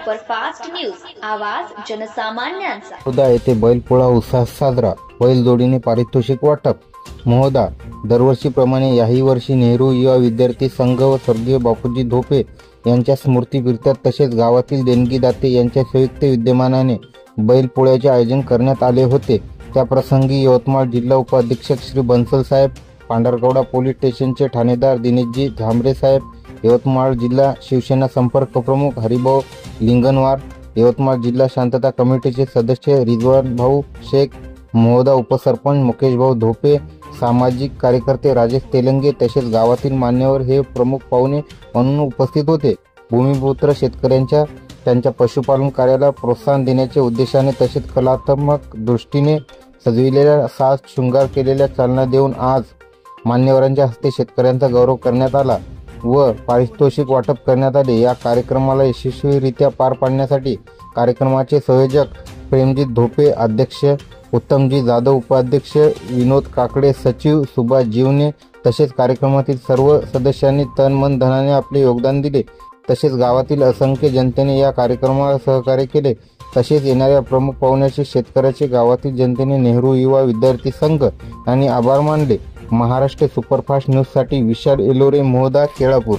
Superfast news, आवाज जनसामान्यांचा। महोदा येथे बैलपोळा उत्साहात साजरा, बैलजोडीने पारितोषिक वाटप। महोदा दरवर्षीप्रमाणे याही वर्षी नेहरू युवा विद्यार्थी संघ व स्वर्गीय बापूजी धोपे यांच्या स्मृतीप्रीत्यर्थ तसेच गावातील देणगीदाते यांच्या संयुक्त विद्यमानाने बैलपोळ्याचे आयोजन करण्यात आले होते। त्याप्रसंगी यवतमाळ जिल्हा उपाधीक्षक श्री बन्सल साहेब, पांढरकवडा पोलीस स्टेशनचे ठाणेदार दिनेशजी झांबरे साहेब, यवतमाळ जिल्हा शिवसेना संपर्क प्रमुख हरिभाऊ लिंगणवार, यवतमाळ जिल्हा शांतता कमिटीचे सदस्य रिजवान भाऊ शेख, महोदा उपसरपंच मुकेश भाऊ धोपे, सामाजिक कार्यकर्ते राजेश तेलंगे तसेच गावातील मान्यवर हे प्रमुख पाहुणे म्हणून उपस्थित होते। भूमिपुत्र शेतकऱ्यांच्या त्यांच्या पशुपालन कार्याला प्रोत्साहन देण्याच्या उद्देशाने तसेच कलात्मक दृष्टीने सजविलेल्या साज शृंगार केलेल्या चालना देऊन आज मान्यवरांच्या हस्ते शेतकऱ्यांचा गौरव करण्यात आला व पारितोषिक वाटप करण्यात आले। या कार्यक्रमाला यशस्वीरित्या पार पाडण्यासाठी कार्यक्रमाचे संयोजक प्रेमजीत धोपे, अध्यक्ष उत्तमजी जाधव, उपाध्यक्ष विनोद काकडे, सचिव सुभाष जीवने तसेच कार्यक्रमातील सर्व सदस्यांनी तन मन धनाने आपले योगदान दिले। तसेच गावातील असंख्य जनतेने या कार्यक्रमाला सहकार्य केले। तसेच येणाऱ्या प्रमुख पाहुण्याचे शेतकऱ्याचे गावातील जनतेने नेहरू युवा विद्यार्थी संघ यांनी आभार मानले। महाराष्ट्र सुपरफास्ट न्यूजसाठी विशाल एलोरे, महोदा, केळापूर।